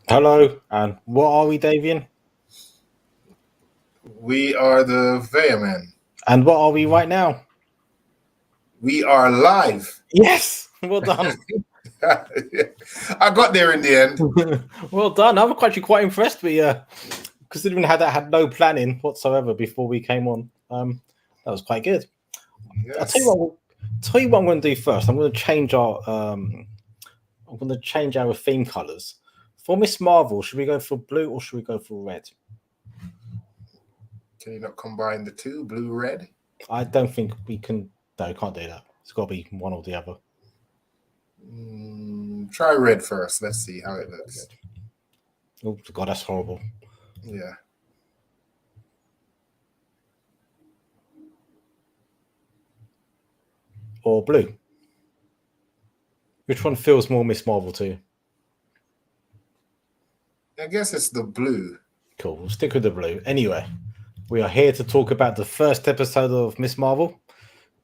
Hello, and what are we, Davian? We are the Veyamen. And what are we right now? We are live. Yes, well done. I got there in the end. Well done. I'm actually quite impressed with you, considering how that had no planning whatsoever before we came on. That was quite good. I'll tell you Yes. what. Tell you what I'm going to do first. I'm going to change our. I'm going to change our theme colors. For Miss Marvel, should we go for blue or should we go for red? Can you not combine the two, blue, red? I don't think we can. No, can't do that. It's got to be one or the other. Try red first. Let's see how it looks. Oh God, that's horrible. Yeah. Or blue. Which one feels more Miss Marvel to you? I guess it's the blue. Cool. We'll stick with the blue. Anyway, we are here to talk about the first episode of Miss Marvel.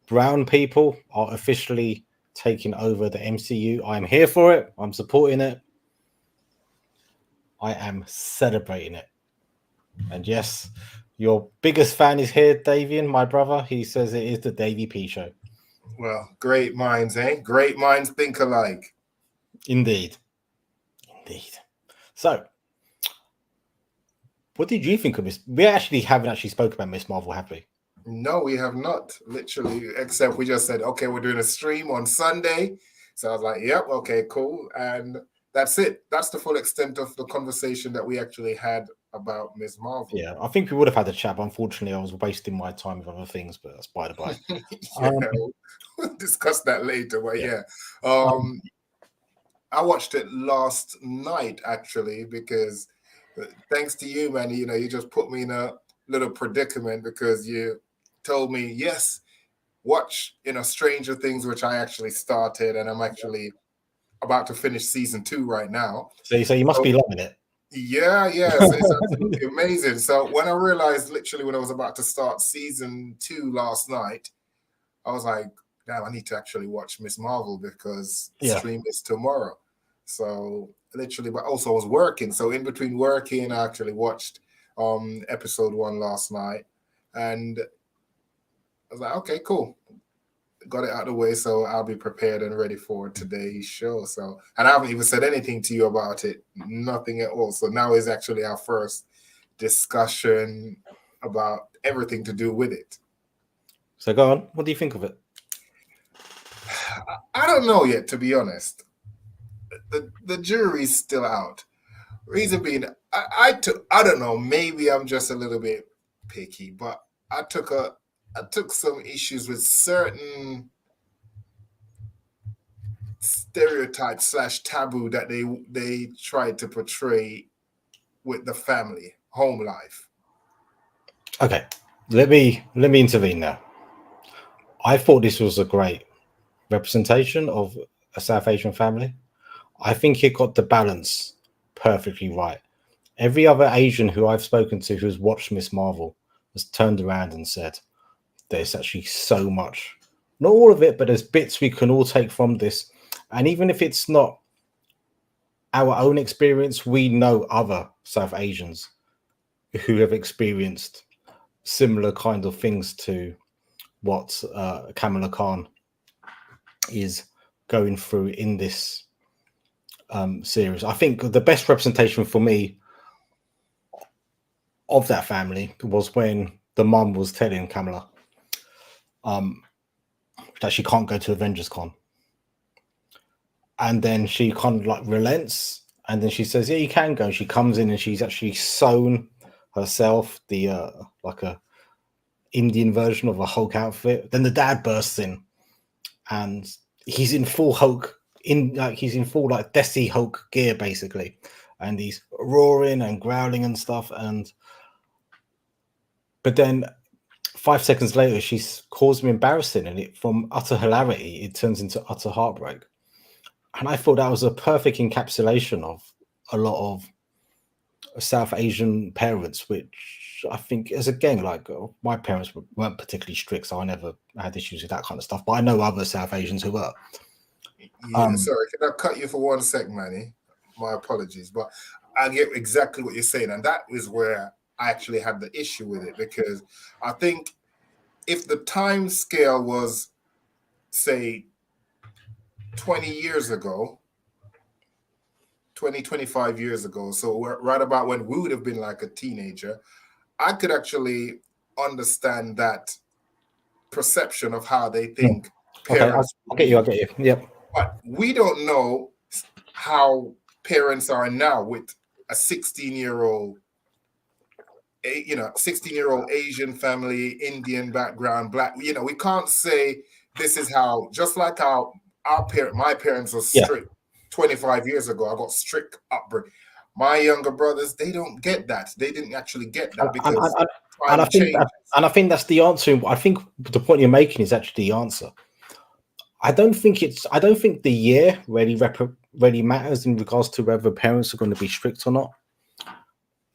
Brown people are officially taking over the MCU. I am here for it. I'm supporting it. I am celebrating it. And yes, your biggest fan is here, Davian, my brother. He says it is the Davy P show. Well, great minds, eh? Great minds think alike. Indeed. So, what did you think of Miss? We actually haven't actually spoken about Miss Marvel, have we? No, we have not, literally, except we just said, okay, we're doing a stream on Sunday. So I was like, yep, okay, cool. And that's it. That's the full extent of the conversation that we actually had about Miss Marvel. Yeah, I think we would have had a chat, but unfortunately I was wasting my time with other things, but that's by the by. We'll discuss that later, but yeah. I watched it last night, actually, because thanks to you, man, you just put me in a little predicament because you told me, yes, watch Stranger Things, which I actually started, and I'm actually about to finish season 2 right now. So you must be loving it. Yeah, it's absolutely amazing. So when I realized, literally when I was about to start season 2 last night, I was like, damn, I need to actually watch Miss Marvel because stream is tomorrow. So literally, but also I was working. So in between working, I actually watched episode 1 last night, and I was like, okay, cool. Got it out of the way, so I'll be prepared and ready for today's show. So, and I haven't even said anything to you about it, nothing at all. So now is actually our first discussion about everything to do with it. So go on. What do you think of it? I don't know yet, to be honest. The jury's still out. Reason being, I don't know. Maybe I'm just a little bit picky, but I took some issues with certain stereotypes / taboo that they tried to portray with the family home life. Okay, let me intervene now. I thought this was a great representation of a South Asian family. I think it got the balance perfectly right. Every other Asian who I've spoken to who's watched Miss Marvel has turned around and said, there's actually so much, not all of it, but there's bits we can all take from this. And even if it's not our own experience, we know other South Asians who have experienced similar kind of things to what Kamala Khan is going through in this series. I think the best representation for me of that family was when the mum was telling Kamala that she can't go to Avengers Con. And then she kind of like relents, and then she says, yeah, you can go. She comes in and she's actually sewn herself the like a Indian version of a Hulk outfit. Then the dad bursts in and he's in full Hulk, he's in full like Desi Hulk gear basically, and he's roaring and growling and stuff. But then 5 seconds later, she calls me embarrassing, and it from utter hilarity, it turns into utter heartbreak. And I thought that was a perfect encapsulation of a lot of South Asian parents, which I think is, again, like my parents weren't particularly strict, so I never had issues with that kind of stuff. But I know other South Asians who were. Yeah, sorry, can I cut you for 1 sec, Manny? My apologies. But I get exactly what you're saying, and that is where I actually had the issue with it, because I think if the time scale was, say, 20 years ago, 25 years ago, so right about when we would have been like a teenager, I could actually understand that perception of how they think Okay, parents I get you. I be. get you. Yep. But we don't know how parents are now with a 16-year-old, 16-year-old Asian family, Indian background, black. We can't say this is how. Just like how my parents were Yeah. strict 25 years ago. I got strict upbringing. My younger brothers, they don't get that. They didn't actually get that because And I time think changes. that's the answer. I think the point you're making is actually the answer. I don't think the year really matters in regards to whether parents are going to be strict or not.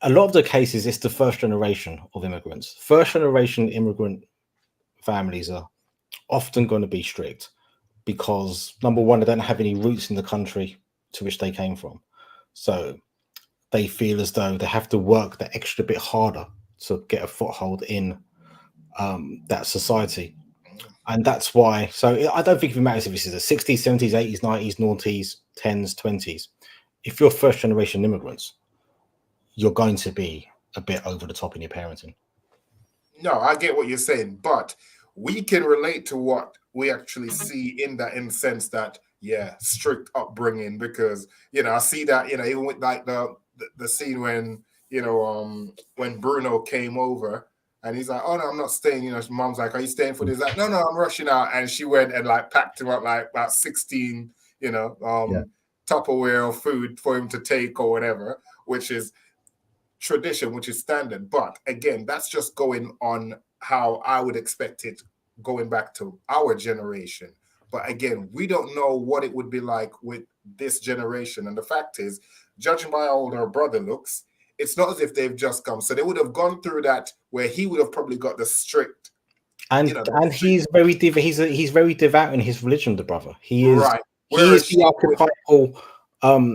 A lot of the cases, it's the first generation of immigrants. First generation immigrant families are often going to be strict because, number one, they don't have any roots in the country to which they came from. So they feel as though they have to work that extra bit harder to get a foothold in that society. And that's why. So I don't think it matters if this is the 60s, 70s, 80s, 90s, noughties, 10s, 20s. If you're first generation immigrants, you're going to be a bit over the top in your parenting. No, I get what you're saying, but we can relate to what we actually see in the sense that, yeah, strict upbringing, because I see that, even with like the scene when when Bruno came over and he's like, oh no, I'm not staying. Mom's like, are you staying for this? Like, no, I'm rushing out. And she went and like packed him up like about 16, Tupperware food for him to take or whatever, which is tradition, which is standard. But again, that's just going on how I would expect it going back to our generation. But again, we don't know what it would be like with this generation. And the fact is, judging by how old her brother looks, it's not as if they've just come. So they would have gone through that where he would have probably got the strict. And he's very he's very devout in his religion, the brother. He is right. He's the archetypal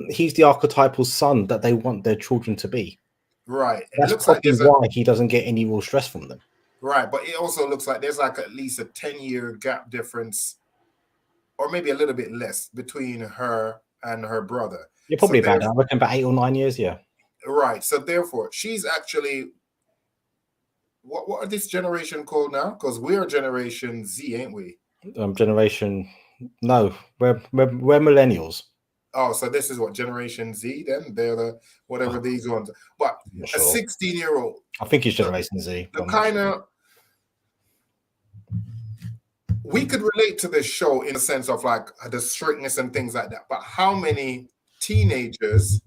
he's the archetypal son that they want their children to be. Right. That's it looks probably like why he doesn't get any real stress from them. Right. But it also looks like there's like at least a 10-year gap difference, or maybe a little bit less, between her and her brother. You're probably I reckon about 8 or 9 years, yeah. Right. So therefore, she's actually what are this generation called now? Because we're Generation Z, ain't we? No, we're millennials. Oh, so this is what Generation Z then? They're the whatever these ones. But a 16-year-old. I think it's Generation Z. The kind of we could relate to this show in the sense of like the strictness and things like that. But how many teenagers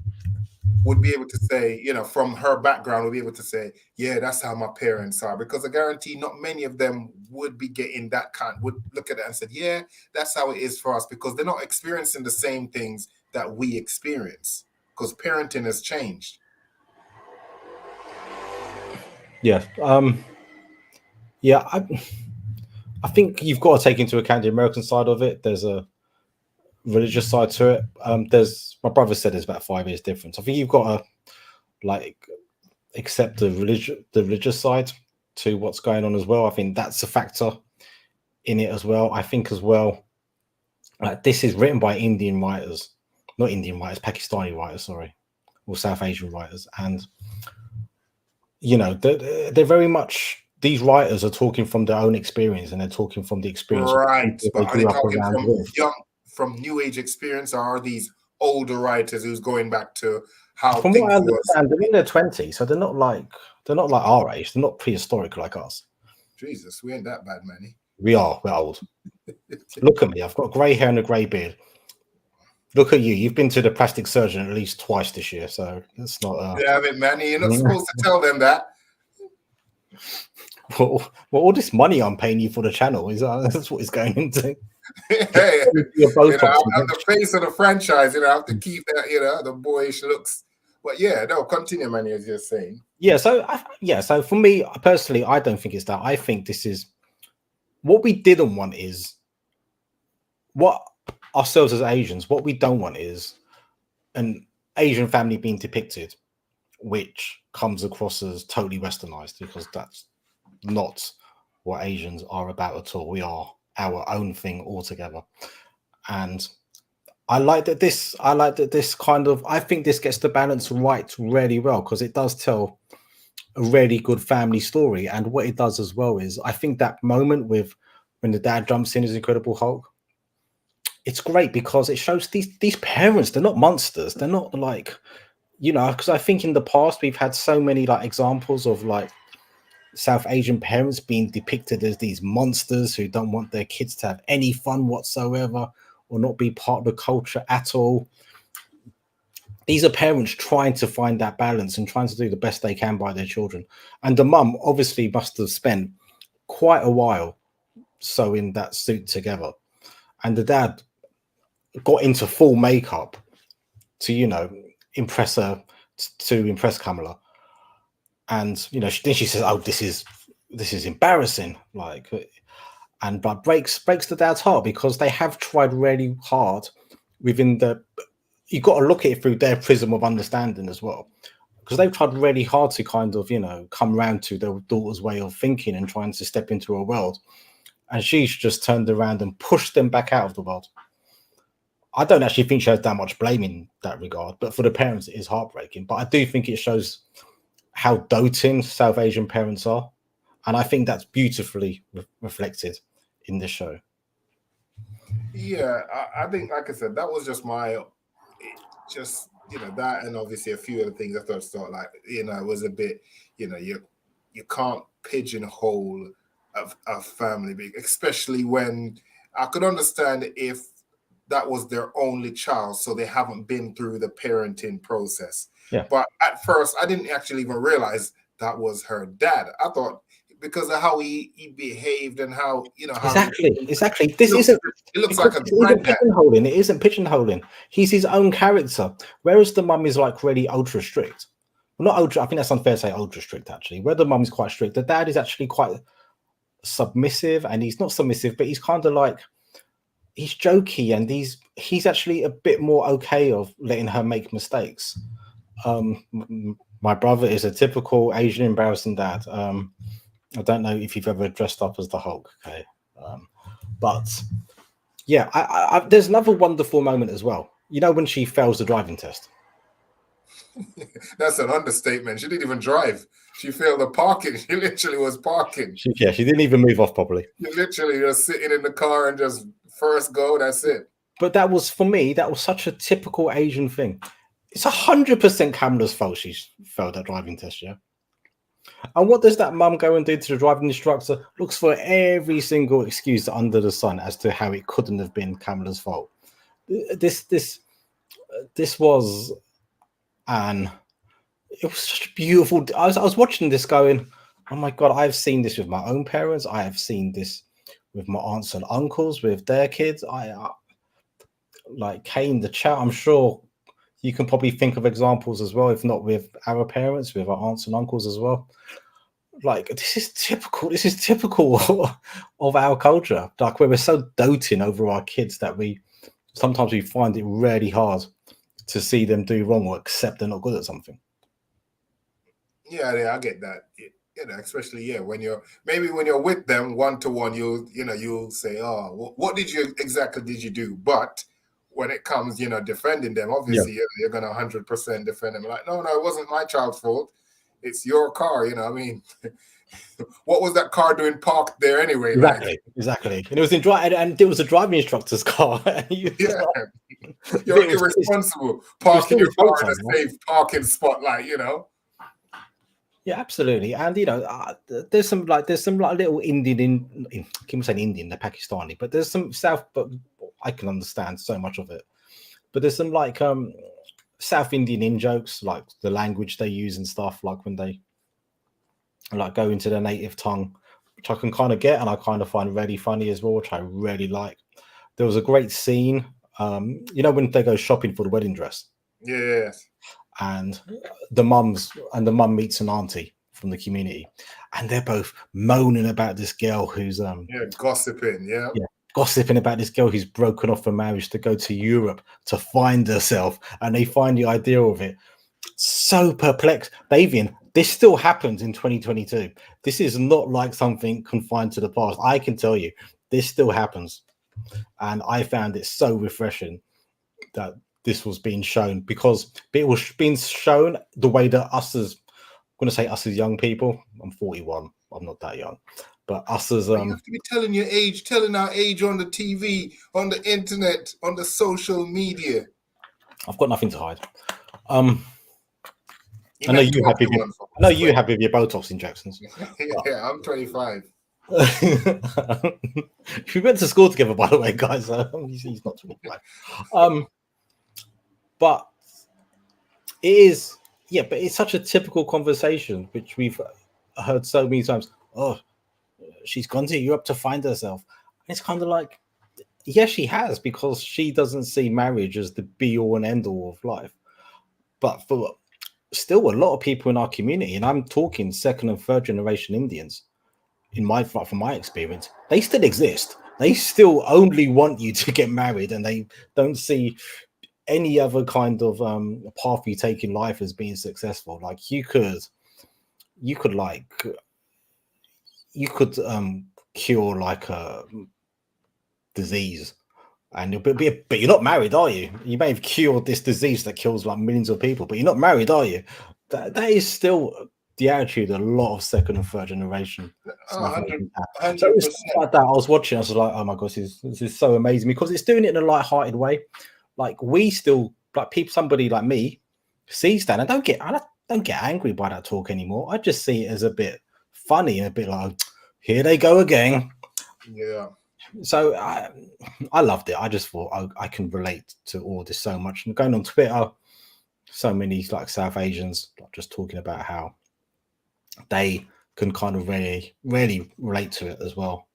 would be able to say, from her background, would be able to say, yeah, that's how my parents are? Because I guarantee not many of them would be getting that would look at it and say, yeah, that's how it is for us, because they're not experiencing the same things that we experience, because parenting has changed. Yeah. Yeah, I think you've got to take into account the American side of it. There's a religious side to it. My brother said there's about 5 years difference. I think you've got to accept the religious side to what's going on as well. I think that's a factor in it as well. I think as well, this is written by Indian writers, not Indian writers, Pakistani writers, sorry, or South Asian writers, and they're very much. These writers are talking from their own experience, and they're talking from the experience. Right, but are they talking from new age experience, or are these older writers who's going back to how from things what I understand, they're in their 20s, so they're not like our age. They're not prehistoric like us. Jesus, we ain't that bad, Manny. We're old. Look at me. I've got grey hair and a grey beard. Look at you. You've been to the plastic surgeon at least twice this year, so that's not. Yeah, I mean, Manny, you're not supposed to tell them that. Well, all this money I'm paying you for the channel that's what it's going into. Hey, I'm the face of the franchise. I have to keep that. The boyish looks. But yeah, no, continue, Manny, as you're saying. Yeah, so for me personally, I don't think it's that. I think this is what we didn't want is what ourselves as Asians. What we don't want is Asian family being depicted, which comes across as totally westernized, because that's not what Asians are about at all. We are our own thing altogether. And I like that this kind of, I think this gets the balance right really well, because it does tell a really good family story. And what it does as well is, I think that moment with when the dad jumps in as Incredible Hulk, it's great because it shows these parents, they're not monsters. They're not like, because I think in the past we've had so many like examples of like South Asian parents being depicted as these monsters who don't want their kids to have any fun whatsoever or not be part of the culture at all. These are parents trying to find that balance and trying to do the best they can by their children. And the mum obviously must have spent quite a while sewing that suit together. And the dad got into full makeup to, impress her, to impress Kamala. And, then she says, oh, this is embarrassing. Like, and but breaks the dad's heart, because they have tried really hard within you've got to look at it through their prism of understanding as well, because they've tried really hard to kind of come around to their daughter's way of thinking and trying to step into her world, and she's just turned around and pushed them back out of the world. I don't actually think she has that much blame in that regard, but for the parents it is heartbreaking. But I do think it shows how doting South Asian parents are, and I think that's beautifully reflected in this show. Yeah, I think, like I said, that was just that, and obviously a few other things I thought like, it was a bit, you can't pigeonhole a family, especially when I could understand if that was their only child, so they haven't been through the parenting process. Yeah. But at first, I didn't actually even realize that was her dad. I thought, because of how he behaved and how exactly. This isn't. It looks like a granddad. It isn't pigeonholing. He's his own character, whereas the mum is like really ultra strict. Well, not ultra. I think that's unfair to say ultra strict actually. Where the mum is quite strict, the dad is actually quite submissive, and he's not submissive, but he's kind of like, he's jokey, and he's actually a bit more okay of letting her make mistakes. My brother is a typical Asian embarrassing dad. I don't know if you've ever dressed up as the Hulk, okay? But yeah, I there's another wonderful moment as well. When she fails the driving test. That's an understatement. She didn't even drive. She failed the parking. She literally was parking. She didn't even move off properly. She literally just sitting in the car and just first go, that's it. But that was, for me, that was such a typical Asian thing. It's 100% Kamala's fault she failed that driving test, yeah? And what does that mum go and do to the driving instructor? Looks for every single excuse under the sun as to how it couldn't have been Kamala's fault. This was it was such a beautiful. I was watching this going, oh my God, I've seen this with my own parents. I have seen this with my aunts and uncles, with their kids. Like Kane the chat, I'm sure you can probably think of examples as well, if not with our parents, with our aunts and uncles as well. Like, this is typical of our culture, like where we're so doting over our kids that sometimes we find it really hard to see them do wrong or accept they're not good at something. Yeah, I get that. Especially when you're with them one-to-one, you'll say, oh, what exactly did you do? But when it comes, defending them, obviously you're gonna 100% defend them. Like, no, it wasn't my child's fault. It's your car. I mean, what was that car doing parked there anyway? Exactly. And it was and it was a driving instructor's car. You're irresponsible parking your car in a safe parking spot, Yeah, absolutely. And there's some little Indian I keep saying Indian, they're Pakistani, but there's some but I can understand so much of it. But there's some South Indian in jokes, like the language they use and stuff, like when they go into their native tongue, which I can kind of get and I kind of find really funny as well, which I really like. There was a great scene, when they go shopping for the wedding dress. Yes. And the mum meets an auntie from the community, and they're both moaning about this girl who's gossiping, gossiping about this girl who's broken off from marriage to go to Europe to find herself, and they find the idea of it. So perplexed. Davian, this still happens in 2022. This is not like something confined to the past. I can tell you, this still happens. And I found it so refreshing that this was being shown, because it was being shown the way that us as, I'm going to say us as young people, I'm 41, I'm not that young, but us as... You have to be telling your age, telling our age on the TV, on the internet, on the social media. I've got nothing to hide. I know you have with your, I know you have with your Botox injections. Yeah, I'm 25. We went to school together, by the way, guys. He's not 25. But it is, yeah, but it's such a typical conversation, which we've heard so many times. Oh, she's gone to Europe to find herself. And it's kind of like, yes, she has, because she doesn't see marriage as the be all and end all of life. But for still a lot of people in our community, and I'm talking second and third generation Indians, from my experience, they still exist. They still only want you to get married, and they don't see any other kind of path you take in life as being successful. Like you could cure like a disease, and but you're not married, are you? You may have cured this disease that kills like millions of people, but you're not married, are you? That is still the attitude a lot of second and third generation. 100%. So it's like that. I was watching, I was like, oh my gosh, this is so amazing, because it's doing it in a light-hearted way. Like we still, like people, somebody like me sees that, and I don't get angry by that talk anymore. I just see it as a bit funny and a bit like, here they go again. Yeah. So I loved it. I just thought I can relate to all this so much. And going on Twitter, so many like South Asians just talking about how they can kind of really relate to it as well.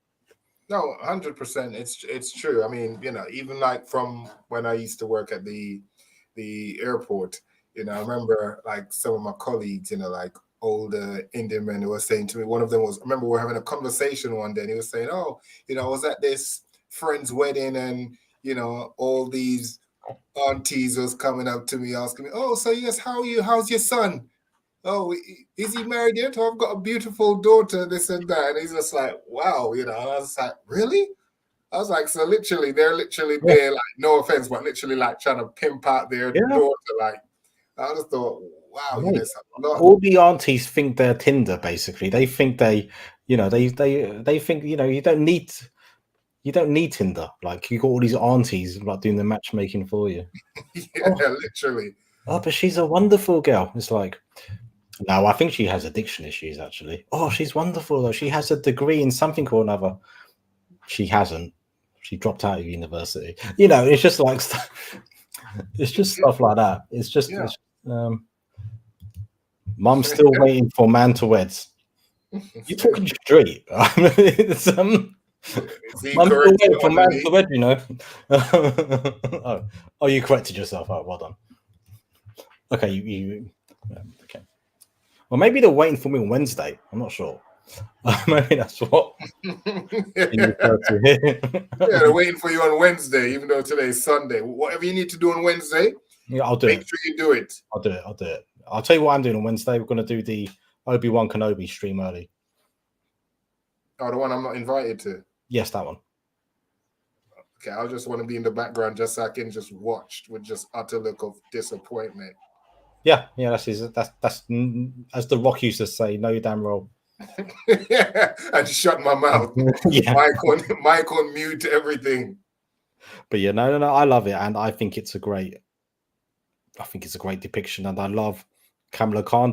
No, 100%. It's true. I mean, even like from when I used to work at the airport, I remember like some of my colleagues, like older Indian men who were saying to me, one of them was, I remember we were having a conversation one day, and he was saying, oh, I was at this friend's wedding, and all these aunties was coming up to me asking me, oh, so yes, how are you? How's your son? Oh, is he married yet? Oh, I've got a beautiful daughter, this and that. And he's just like, wow, and I was like, really? I was like, so literally, they're literally there, like, no offense, but literally like trying to pimp out their daughter. Like, I just thought, wow, all the aunties think they're Tinder, basically. They think they think, you don't need Tinder. Like, you got all these aunties like doing the matchmaking for you. Literally. Oh, but she's a wonderful girl. It's like, no, I think she has addiction issues, actually. Oh, she's wonderful, though. She has a degree in something or another. She hasn't. She dropped out of university. It's just like, it's just stuff like that. It's just, Mum's still waiting for man to wed. You're talking straight. It's, Mum's still waiting for man to wed, Oh, you corrected yourself. Oh, well done. Okay, okay. Well, maybe they're waiting for me on Wednesday. I'm not sure. Maybe that's what. They're waiting for you on Wednesday, even though today's Sunday. Whatever you need to do on Wednesday, I'll do it. Make sure you do it. I'll do it. I'll tell you what I'm doing on Wednesday. We're going to do the Obi-Wan Kenobi stream early. Oh, the one I'm not invited to? Yes, that one. Okay, I just want to be in the background just so I can just watch with just utter look of disappointment. Yeah, that's as The Rock used to say, "No, you damn roll." I just shut my mouth. Mic on mute, everything. But yeah, no, I love it, and I think it's a great depiction, and I love Kamala Khan.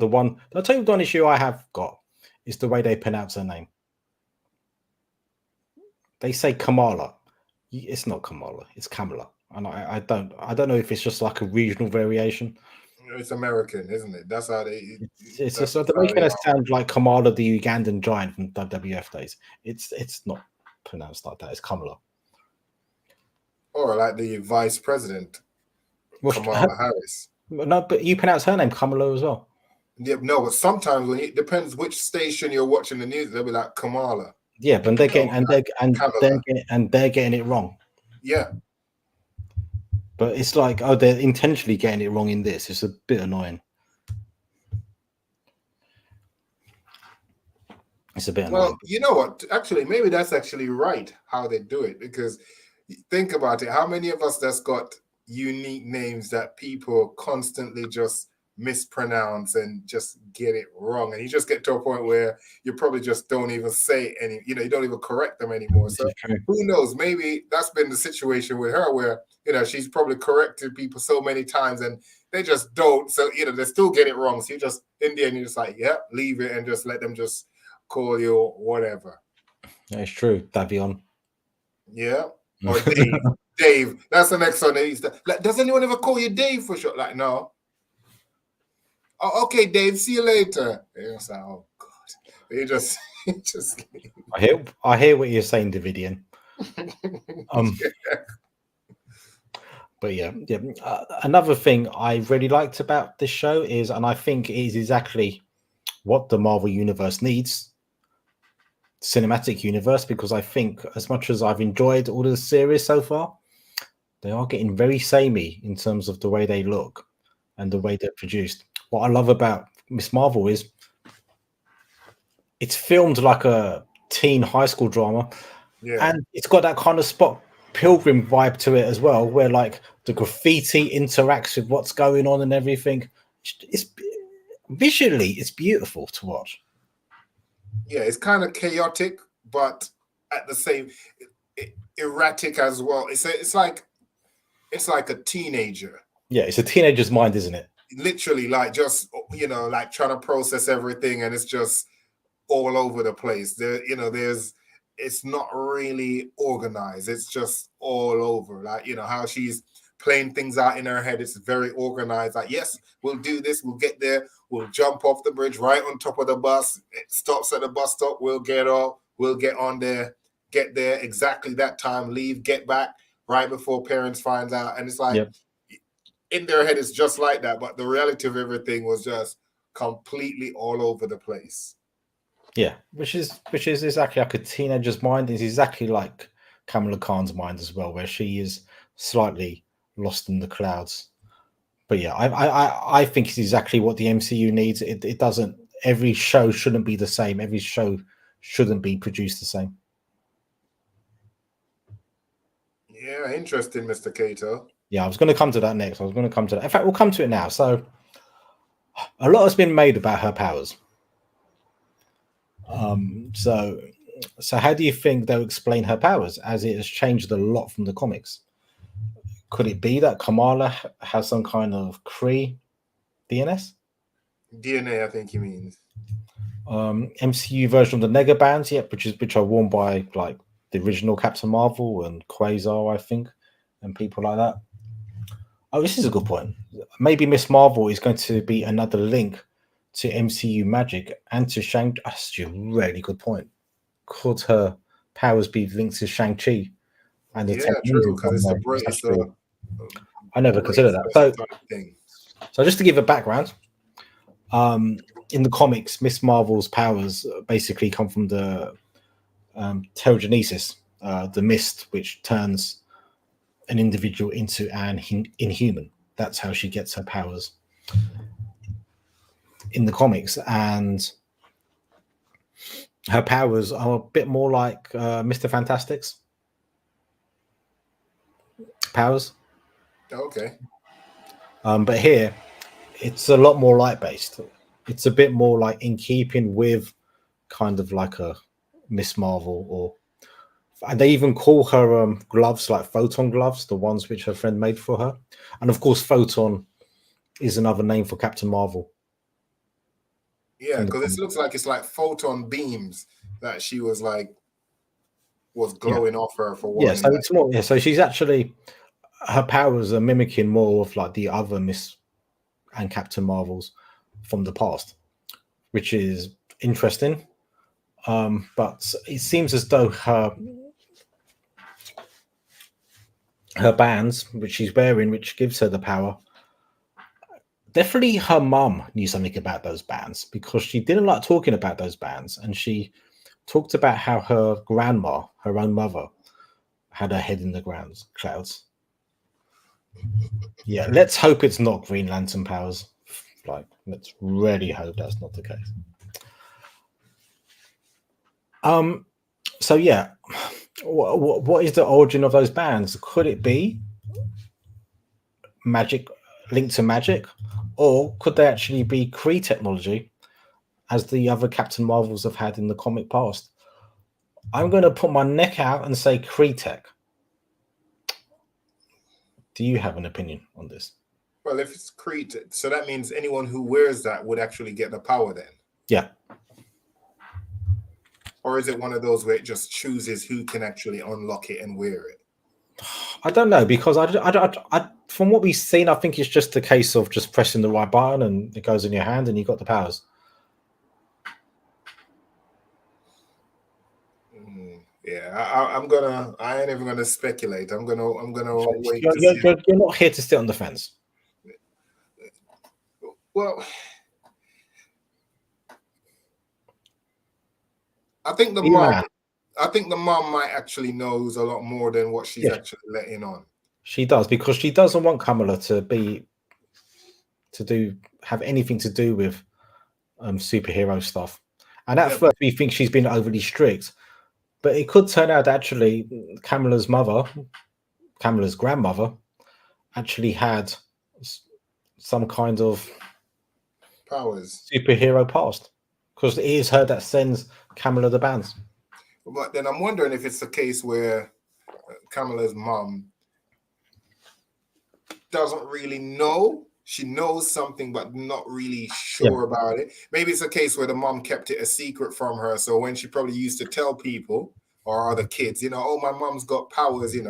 I'll tell you one issue I have got is the way they pronounce her name. They say Kamala. It's not Kamala. It's Kamala, and I don't know if it's just like a regional variation. It's American, isn't it? That's how they. It's just they're making it sound like Kamala, the Ugandan giant from WWF days. It's not pronounced like that. It's Kamala. Or like the vice president, Kamala Harris. No, but you pronounce her name Kamala as well. Yeah, no, but sometimes when it depends which station you're watching the news, they'll be like Kamala. Yeah, but they're getting Kamala. they're getting it wrong. Yeah. But it's like, oh, they're intentionally getting it wrong in this. It's a bit annoying. It's a bit annoying. Well, you know what? Actually, maybe that's actually right how they do it, because think about it. How many of us that's got unique names that people constantly just mispronounce and just get it wrong, and you just get to a point where you probably just don't even say any, you don't even correct them anymore. So who knows? Maybe that's been the situation with her, where she's probably corrected people so many times and they just don't. So they still get it wrong. So you just in the end you're just like, yeah, leave it and just let them just call you whatever. It's true, Davion. Yeah. Or Dave. Dave. That's the next one. Like, does anyone ever call you Dave for sure? Like, no. Oh, okay, Dave. See you later. And it's like, oh God. You just leave. I hear what you're saying, Davidian. But yeah. Another thing I really liked about this show is, and I think it is exactly what the Marvel Universe needs, cinematic universe, because I think as much as I've enjoyed all the series so far, they are getting very samey in terms of the way they look and the way they're produced. What I love about Miss Marvel is it's filmed like a teen high school drama, and it's got that kind of Spot Pilgrim vibe to it as well, where like the graffiti interacts with what's going on and everything. It's visually, it's beautiful to watch. Yeah, it's kind of chaotic, but at the same erratic as well. It's like a teenager. Yeah, it's a teenager's mind, isn't it? Literally, like just like trying to process everything, and it's just all over the place. It's not really organized. It's just all over. Like how she's playing things out in her head. It's very organized. Like, yes, we'll do this. We'll get there. We'll jump off the bridge right on top of the bus. It stops at the bus stop. We'll get off. We'll get on there. Get there exactly that time. Leave. Get back right before parents find out. And it's like in their head, it's just like that. But the reality of everything was just completely all over the place. Yeah, which is exactly like a teenager's mind. Is exactly like Kamala Khan's mind as well, where she is slightly lost in the clouds. But yeah, I think it's exactly what the MCU needs. It doesn't. Every show shouldn't be the same. Every show shouldn't be produced the same. Yeah, interesting, Mr. Cato. Yeah, I was going to come to that next. In fact, we'll come to it now. So, a lot has been made about her powers. So how do you think they'll explain her powers, as it has changed a lot from the comics? Could it be that Kamala has some kind of Kree DNS? DNA, I think he means. MCU version of the Nega bands, which are worn by like the original Captain Marvel and Quasar, I think, and people like that. Oh, this is a good point. Maybe Miss Marvel is going to be another link to MCU magic and to Shang. That's a really good point. Could her powers be linked to Shang-Chi? And true, because it's I never considered that. So just to give a background, in the comics, Miss Marvel's powers basically come from the telekinesis, the mist, which turns an individual into an inhuman. That's how she gets her powers in the comics, and her powers are a bit more like Mr. Fantastic's powers. Okay. But here, it's a lot more light-based. It's a bit more like in keeping with kind of like a Miss Marvel, and they even call her gloves like photon gloves, the ones which her friend made for her. And of course, photon is another name for Captain Marvel. Yeah, because it looks like it's like photon beams that she was glowing off her for one. Yeah, so it's more. Yeah, so she's actually, her powers are mimicking more of like the other Miss and Captain Marvels from the past, which is interesting. But it seems as though her bands, which she's wearing, which gives her the power, definitely her mum knew something about those bands, because she didn't like talking about those bands, and she talked about how her grandma, her own mother, had her head in the clouds. Yeah, let's hope it's not Green Lantern powers. Like, let's really hope that's not the case. So yeah, what is the origin of those bands? Could it be magic, linked to magic, or could they actually be Kree technology, as the other Captain Marvels have had in the comic past? I'm going to put my neck out and say Kree tech. Do you have an opinion on this? Well, if it's Kree, so that means anyone who wears that would actually get the power then? Yeah. Or is it one of those where it just chooses who can actually unlock it and wear it? I don't know, because I from what we've seen, I think it's just a case of just pressing the right button and it goes in your hand and you got the powers. Yeah, I ain't even gonna speculate. I'm gonna wait. You're not here to sit on the fence. Well, I think the mom might actually knows a lot more than what she's actually letting on. She does, because she doesn't want Kamala to have anything to do with superhero stuff. And at first we think she's been overly strict, but it could turn out actually Kamala's grandmother, actually had some kind of powers, superhero past, because it is her that sends Kamala the bands. But then I'm wondering if it's a case where Kamala's mom doesn't really know. She knows something, but not really sure about it. Maybe it's a case where the mom kept it a secret from her. So when she probably used to tell people or other kids, oh, my mom's got powers, they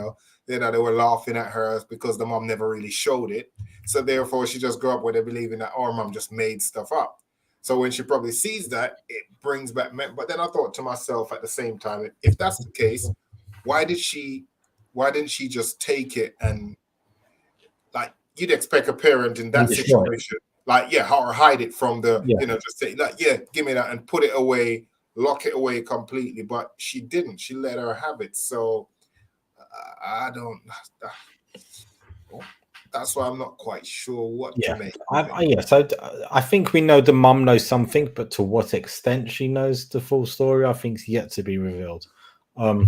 were laughing at her because the mom never really showed it. So therefore, she just grew up with it, believing that our mom just made stuff up. So when she probably sees that, it brings back. But then I thought to myself at the same time, if that's the case, why didn't she just take it and, like, you'd expect a parent in that situation, or hide it from the, just say, give me that and put it away, lock it away completely. But she didn't. She let her have it. So I don't. That's why I'm not quite sure what to make. So I think we know the mum knows something, but to what extent she knows the full story, I think is yet to be revealed. I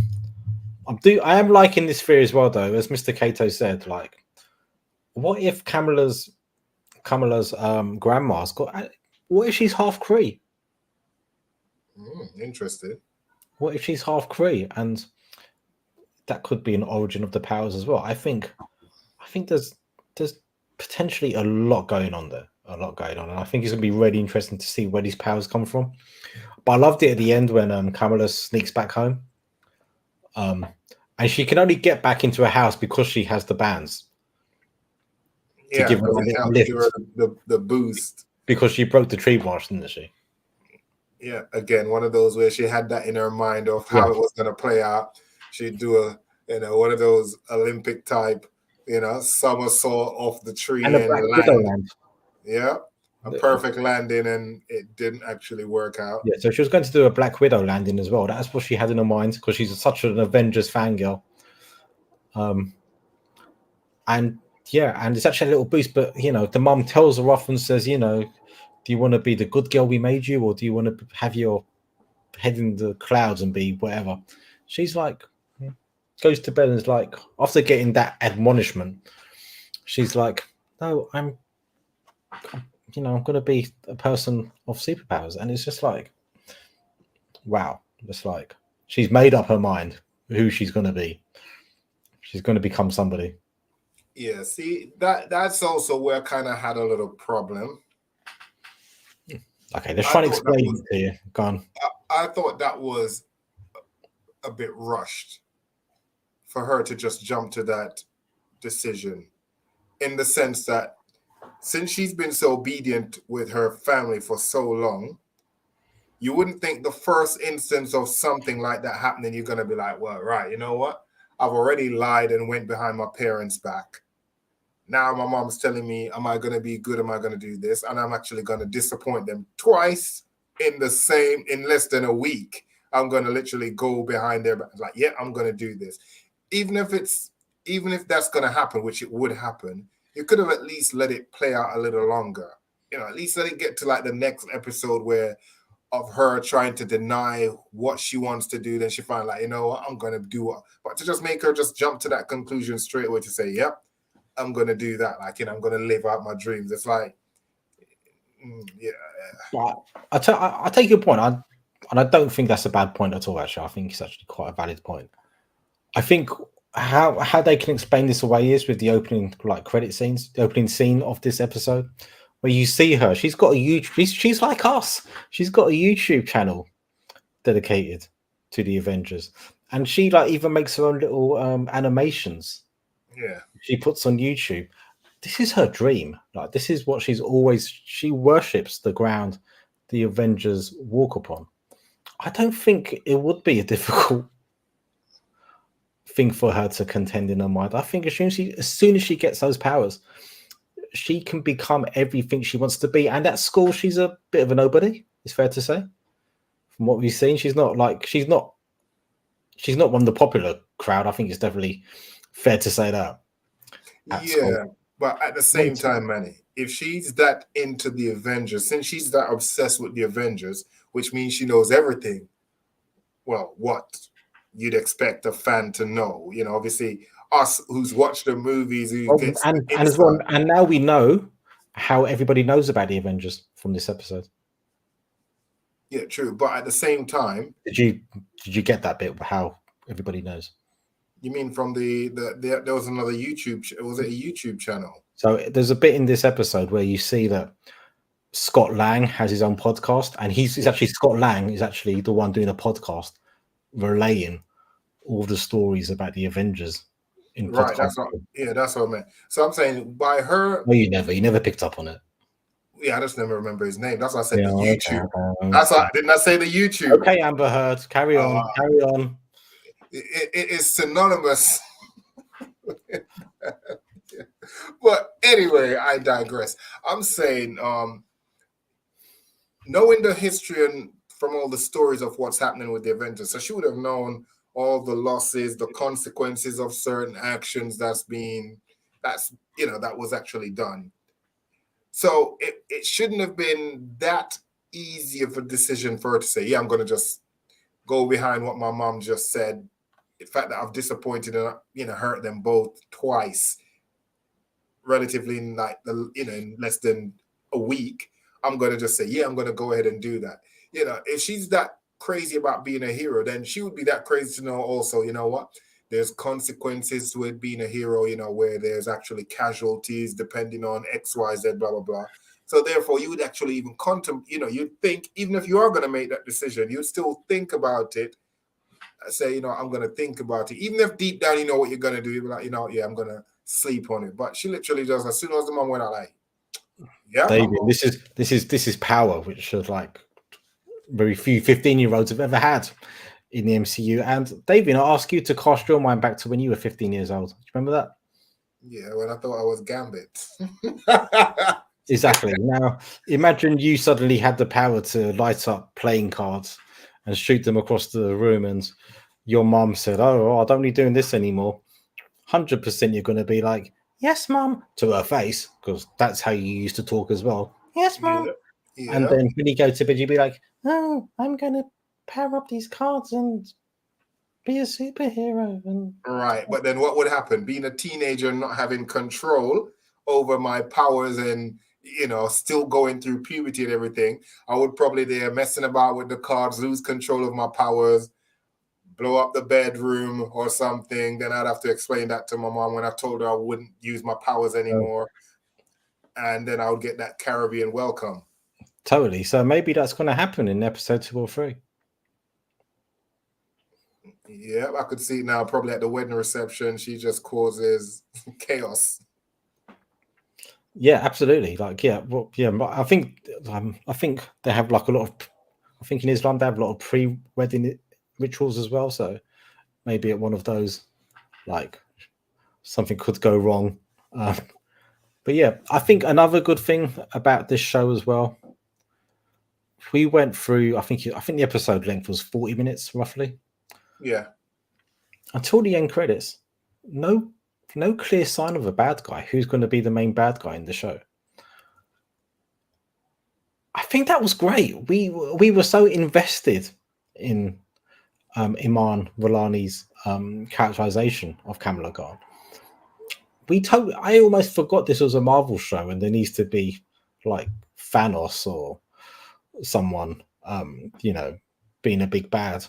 am liking this theory as well, though, as Mr. Cato said. Like, what if Kamala's grandma's got? What if she's half Kree? Interesting. What if she's half Kree, and that could be an origin of the powers as well? I think there's potentially a lot going on there, and I think it's gonna be really interesting to see where these powers come from. But I loved it at the end when Kamala sneaks back home, and she can only get back into a house because she has the bands. To give her the boost, because she broke the tree branch, didn't she? Yeah, again, one of those where she had that in her mind of how it was going to play out. She'd do one of those Olympic type, somersault off the tree and land. Yeah, a perfect landing, and it didn't actually work out. Yeah, so she was going to do a Black Widow landing as well. That's what she had in her mind, because she's such an Avengers fangirl. And it's actually a little boost, but the mom tells her off and says, do you want to be the good girl we made you, or do you want to have your head in the clouds and be whatever? She's like, goes to bed and is like, after getting that admonishment, she's like, no, I'm going to be a person of superpowers. And it's just like, wow. It's like, she's made up her mind who she's going to be. She's going to become somebody. Yeah, see, that's also where I kind of had a little problem. Okay, let's try and explain it to you. Go on. I thought that was a bit rushed for her to just jump to that decision, in the sense that since she's been so obedient with her family for so long, you wouldn't think the first instance of something like that happening, you're going to be like, well, right, you know what? I've already lied and went behind my parents' back. Now my mom's telling me, am I going to be good? Am I going to do this? And I'm actually going to disappoint them twice in less than a week. I'm going to literally go behind their back. Like, yeah, I'm going to do this. Even if that's going to happen, which it would happen, you could have at least let it play out a little longer. At least let it get to like the next episode where of her trying to deny what she wants to do. Then she find like, what, I'm going to do what. But to just make her just jump to that conclusion straight away to say, yep, I'm going to do that. Like, I'm going to live out my dreams. It's like, yeah. But I take your point. And I don't think that's a bad point at all, actually. I think it's actually quite a valid point. I think how they can explain this away is with the opening credit scenes, the opening scene of this episode, where you see her. She's got a huge. She's like us. She's got a YouTube channel dedicated to the Avengers, and she even makes her own little animations. Yeah, she puts on YouTube. This is her dream. This is what she worships the ground the Avengers walk upon. I don't think it would be a difficult thing for her to contend in her mind. I think as soon as she gets those powers, she can become everything she wants to be. And at school, she's a bit of a nobody. It's fair to say. From what we've seen, she's not one of the popular crowd. I think it's definitely fair to say that. Yeah, school. But at the same time, Manny, if she's that into the Avengers, since she's that obsessed with the Avengers, which means she knows everything, well, what you'd expect a fan to know. Obviously, us who's watched the movies, and now we know how everybody knows about the Avengers from this episode. Yeah, true. But at the same time, did you get that bit of how everybody knows? You mean from there was another YouTube? Was it a YouTube channel? So there's a bit in this episode where you see that Scott Lang has his own podcast, and it's actually Scott Lang is actually the one doing a podcast relaying all the stories about the Avengers in right. podcast. That's what I meant. So I'm saying by her. No, you never picked up on it. Yeah, I just never remember his name. That's why I said the YouTube. Okay. That's why didn't I say the YouTube? Okay, Amber Heard, carry on. It is synonymous. But anyway, I digress. I'm saying, knowing the history and from all the stories of what's happening with the Avengers, so she would have known all the losses, the consequences of certain actions that was actually done. So it shouldn't have been that easy of a decision for her to say, yeah, I'm going to just go behind what my mom just said. The fact that I've disappointed and hurt them both twice, relatively in in less than a week, I'm going to just say, yeah, I'm going to go ahead and do that. If she's that crazy about being a hero, then she would be that crazy to know also, what? There's consequences to it being a hero, where there's actually casualties depending on X, Y, Z, blah, blah, blah. So therefore, you would actually even contemplate, you'd think, even if you are going to make that decision, you'd still think about it. Say, I'm going to think about it. Even if deep down you know what you're going to do, you'll be like, yeah, I'm going to sleep on it. But she literally does. As soon as the mom went out, like, yeah. David, this is power, which is very few 15-year-olds have ever had in the MCU. And David, I'll ask you to cast your mind back to when you were 15 years old. Do you remember that? Yeah, when I thought I was Gambit. Exactly. Now, imagine you suddenly had the power to light up playing cards and shoot them across the room, and your mom said, "Oh, I don't need doing this anymore." 100% you're going to be like, "Yes, mom," to her face, because that's how you used to talk as well. Yes, mom. Yeah. And then when you go to bed, you'd be like, "Oh, I'm going to power up these cards and be a superhero." Right. But then what would happen? Being a teenager and not having control over my powers and still going through puberty and everything, I would probably there messing about with the cards, lose control of my powers, blow up the bedroom or something. Then I'd have to explain that to my mom when I told her I wouldn't use my powers anymore. And then I would get that Caribbean welcome. Totally. So maybe that's going to happen in episode 2 or 3. Yeah, I could see it now. Probably at the wedding reception, she just causes chaos. Yeah, absolutely. I think they have a lot of. I think in Islam they have a lot of pre-wedding rituals as well. So maybe at one of those, something could go wrong. But yeah, I think another good thing about this show as well we went through. I think the episode length was 40 minutes roughly. Yeah. Until the end credits, no clear sign of a bad guy who's going to be the main bad guy in the show. I think that was great. We were so invested in Iman Vellani's characterization of Kamala Khan. I almost forgot this was a Marvel show and there needs to be like Thanos or someone being a big bad.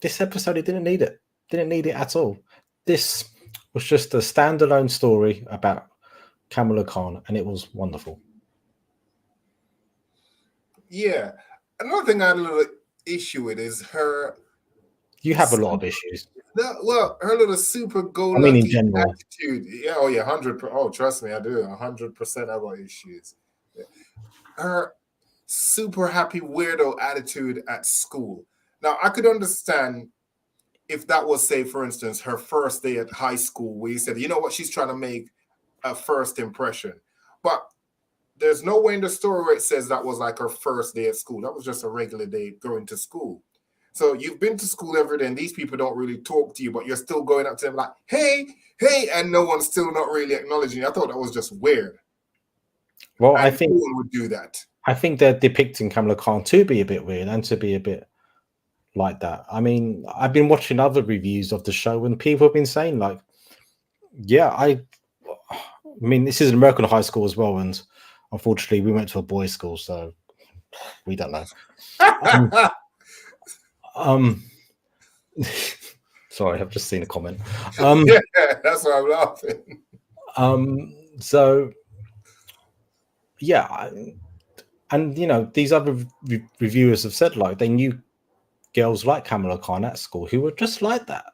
This episode, it didn't need it. Didn't need it at all. This was just a standalone story about Kamala Khan, and it was wonderful. Yeah. Another thing I had a little issue with is her. You have a lot of issues. Well, her little super go-lucky in general attitude. Yeah, 100%. Oh, trust me, I do. 100% I got issues. Her super happy weirdo attitude at school. Now, I could understand if that was, say, for instance, her first day at high school, where you said, you know what, she's trying to make a first impression. But there's no way in the story where it says that was like her first day at school. That was just a regular day going to school. So you've been to school every day, and these people don't really talk to you, but you're still going up to them like, hey, and no one's still not really acknowledging you. I thought that was just weird. Well, and I think no one would do that. I think they're depicting Kamala Khan to be a bit weird and to be a bit like that. I mean, I've been watching other reviews of the show, and people have been saying like, yeah, I mean, this is an American high school as well, and unfortunately, we went to a boys' school, so we don't know. Sorry, I've just seen a comment. Yeah, that's why I'm laughing. So yeah, and these other reviewers have said like they knew girls like Kamala Khan at school who were just like that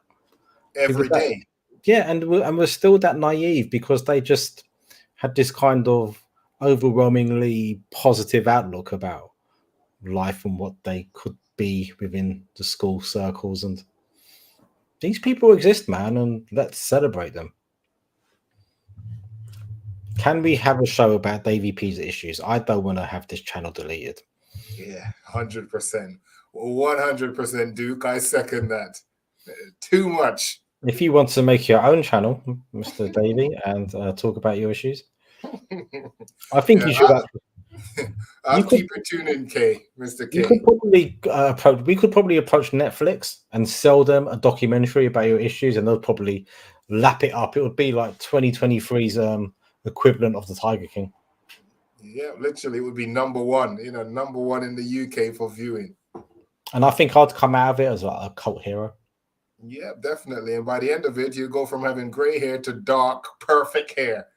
every day. Yeah, and we're still that naive because they just had this kind of overwhelmingly positive outlook about life and what they could be within the school circles, and these people exist, man, and let's celebrate them. Can we have a show about Davy P's issues? I don't want to have this channel deleted. Yeah, 100%. 100%, Duke. I second that. Too much. If you want to make your own channel, Mr. Davy, and talk about your issues, I think you should. I'll keep it tuned in, Mr. K. You could probably we could probably approach Netflix and sell them a documentary about your issues, and they'll probably lap it up. It would be like 2023's equivalent of the Tiger King. Yeah, literally, it would be number one. Number one in the UK for viewing. And I think I'd come out of it as like a cult hero. Yeah, definitely. And by the end of it, you go from having gray hair to dark, perfect hair.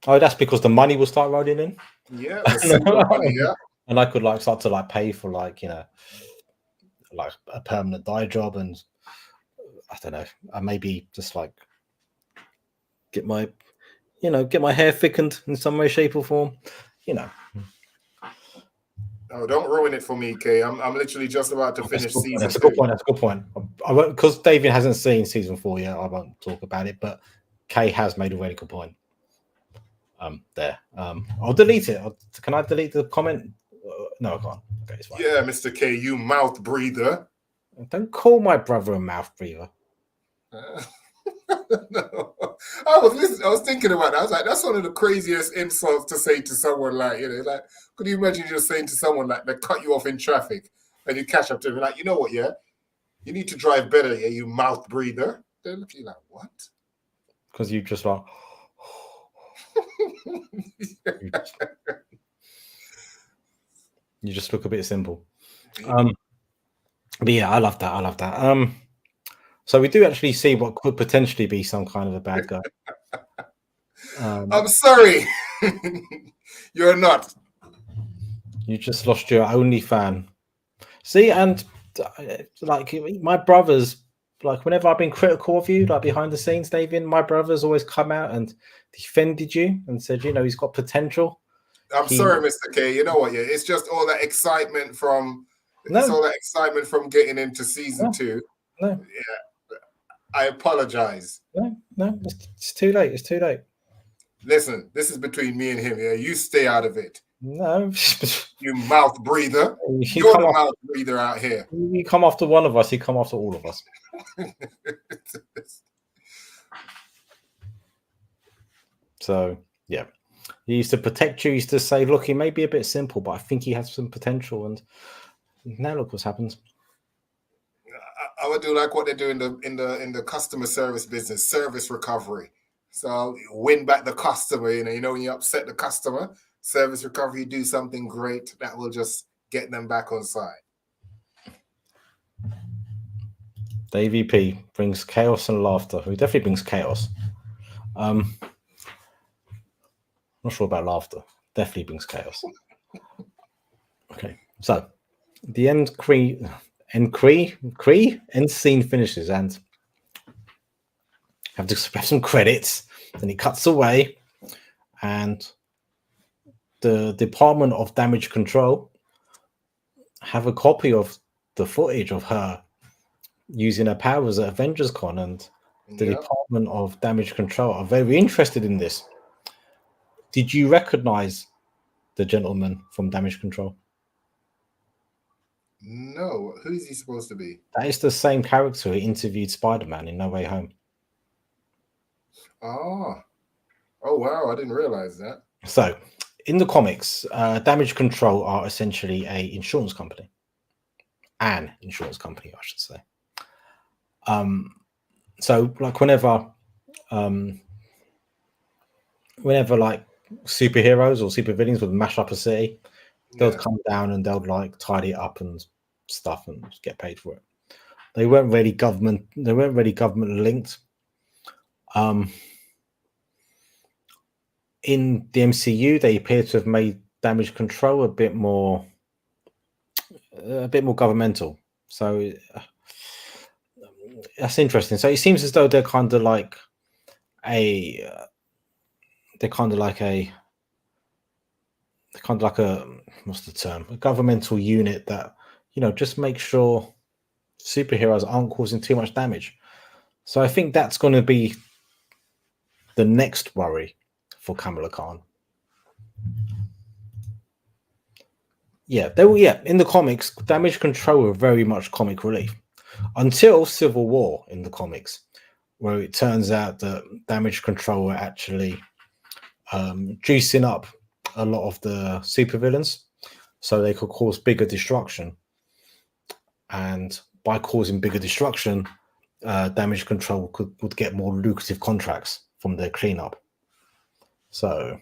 Oh, that's because the money will start rolling in. Yeah, the money, yeah. And I could start to pay for like a permanent dye job, and I don't know, I maybe just get my hair thickened in some way, shape, or form. Oh, don't ruin it for me, Kay. I'm literally just about to finish season 2. That's a good point. That's a good point. I won't, because David hasn't seen season 4 yet. I won't talk about it, but Kay has made a really good point. There. I'll delete it. Can I delete the comment? No, I can't. Okay, it's fine. Yeah, Mr. K, you mouth breather. Don't call my brother a mouth breather. No. I was thinking about that. I was like, that's one of the craziest insults to say to someone. Could you imagine just saying to someone they cut you off in traffic and you catch up to them you know what, yeah? You need to drive better, yeah, you mouth breather. They're looking like, what? Because you just you just look a bit simple. But yeah, I love that. So we do actually see what could potentially be some kind of a bad guy. I'm sorry. You're not. You just lost your only fan. See, and my brothers, whenever I've been critical of you, behind the scenes, David, my brothers always come out and defended you and said, he's got potential. I'm sorry, Mr. K. You know what? Yeah, it's just all that excitement from getting into season 2. No. Yeah. I apologize. No, it's too late. It's too late. Listen, this is between me and him. Yeah, you stay out of it. No, You mouth breather. he You're come the off. mouth breather out here. He come after one of us. He come after all of us. So yeah, he used to protect you. He used to say, "Look, he may be a bit simple, but I think he has some potential." And now look what's happened. I would do like what they do in the customer service business, service recovery. So you win back the customer. You know when you upset the customer, service recovery, you do something great that will just get them back on side. The AVP brings chaos and laughter. He definitely brings chaos. Not sure about laughter. Definitely brings chaos. Okay, so the end scene finishes and have some credits. Then it cuts away, and the Department of Damage Control have a copy of the footage of her using her powers at Avengers Con, and the Department of Damage Control are very interested in this. Did you recognize the gentleman from Damage Control? No. Who is he supposed to be? That is the same character who interviewed Spider-Man in No Way Home. Oh wow, I didn't realize that. So, in the comics, Damage Control are essentially an insurance company. An insurance company, I should say. So, like whenever like superheroes or supervillains would mash up a city, they'll come down and they'll like tidy it up and stuff and get paid for it. They weren't really government linked. In the MCU, they appear to have made Damage Control a bit more governmental. So that's interesting. So it seems as though they're kind of like a what's the term? A governmental unit that, you know, just make sure superheroes aren't causing too much damage. So I think that's going to be the next worry for Kamala Khan. Yeah, in the comics, Damage Control were very much comic relief until Civil War in the comics, where it turns out that Damage Control were actually juicing up a lot of the supervillains so they could cause bigger destruction. And by causing bigger destruction, Damage Control would get more lucrative contracts from their cleanup. So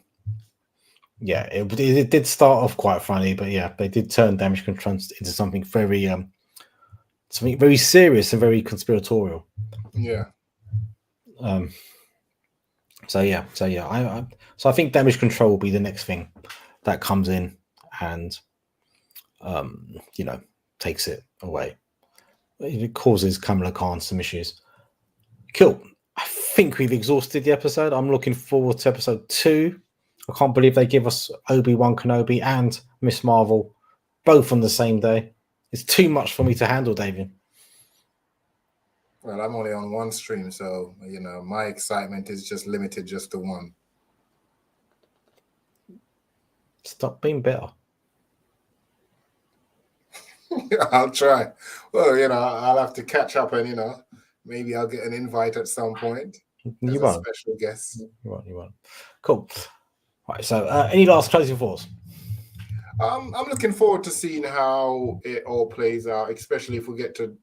yeah, it did start off quite funny, but yeah, they did turn Damage Control into something very serious and very conspiratorial. Yeah. So I think Damage Control will be the next thing that comes in and you know, takes it away. It causes Kamala Khan some issues. Cool. I think we've exhausted the episode. I'm looking forward to episode 2. I can't believe they give us Obi-Wan Kenobi and Miss Marvel both on the same day. It's too much for me to handle, David. Well, I'm only on one stream, so, you know, my excitement is just limited just to one. Stop being bitter. I'll try. Well, you know, I'll have to catch up and, you know, maybe I'll get an invite at some point as a special guest. You won't. Cool. All right, so any last closing thoughts? I'm looking forward to seeing how it all plays out, especially if we get to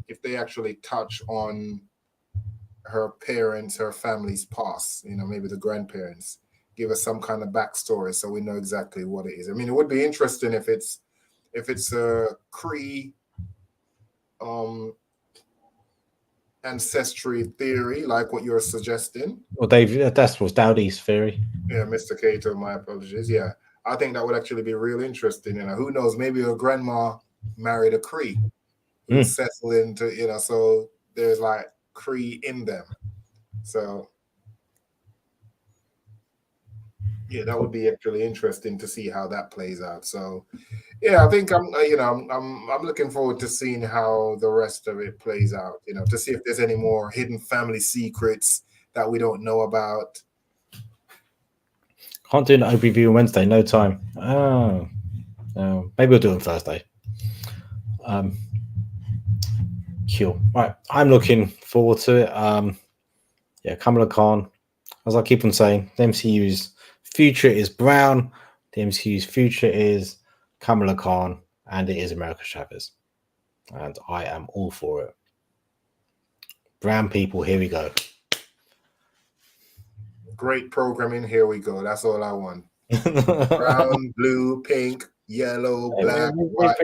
if they actually touch on her parents, her family's past, you know, maybe the grandparents, give us some kind of backstory so we know exactly what it is. I mean, it would be interesting if it's a Cree ancestry theory, like what you're suggesting. Well, Dave, that was Dowdy's theory. Yeah, Mr. Cato, my apologies. Yeah, I think that would actually be real interesting. You know, who knows? Maybe her grandma married a Cree who settled into, you know, so there's like Cree in them. So yeah, that would be actually interesting to see how that plays out. So yeah, I think I'm looking forward to seeing how the rest of it plays out, you know, to see if there's any more hidden family secrets that we don't know about. Can't do an OP review on Wednesday. No time. Oh, no. Maybe we'll do it on Thursday. Cool. Right. I'm looking forward to it. Yeah, Kamala Khan. As I keep on saying, the MCU's future is brown. The MCU's future is Kamala Khan, and it is America Chavez. And I am all for it. Brown people, here we go. Great programming. Here we go. That's all I want. Brown, blue, pink, yellow, black, white.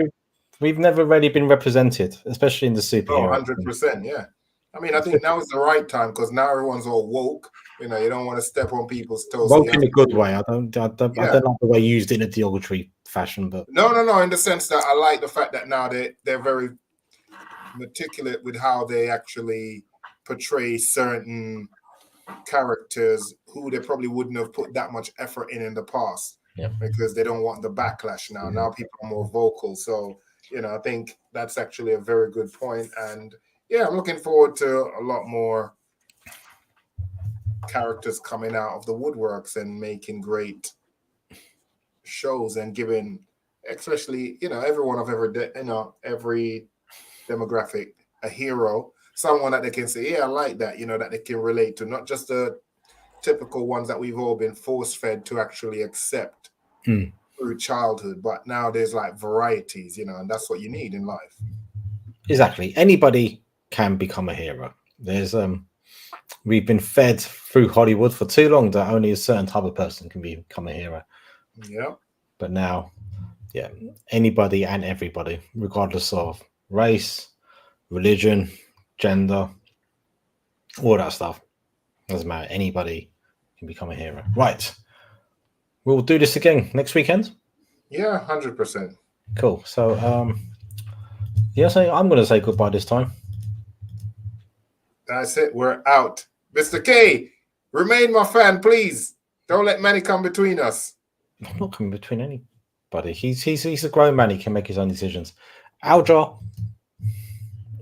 We've never really been represented, especially in the superhero. 100%. Yeah. I mean, I think now is the right time because now everyone's all woke. You know, you don't want to step on people's toes. Woke in a good way. I don't like the way you used it in a derogatory fashion, but no. In the sense that I like the fact that now they're very meticulous with how they actually portray certain characters who they probably wouldn't have put that much effort in the past. Yeah. Because they don't want the backlash now. Now people are more vocal. So, you know, I think that's actually a very good point. And yeah, I'm looking forward to a lot more characters coming out of the woodworks and making great shows and giving, especially, you know, everyone of every demographic a hero, someone that they can say, yeah, I like that, you know, that they can relate to, not just the typical ones that we've all been force-fed to actually accept through childhood, but now there's like varieties, you know, and that's what you need in life. Exactly. Anybody can become a hero. There's we've been fed through Hollywood for too long that only a certain type of person can become a hero. Yeah. But now, yeah, anybody and everybody, regardless of race, religion, gender, all that stuff, doesn't matter. Anybody can become a hero. Right. We'll do this again next weekend. Yeah, 100%. Cool. So, yeah, so I'm going to say goodbye this time. That's it. We're out. Mr. K, remain my fan, please. Don't let Manny come between us. I'm not coming between anybody. He's a grown man. He can make his own decisions. Aljar.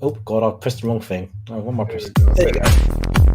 Oh, God, I pressed the wrong thing. Oh, what am I pressing? There you go.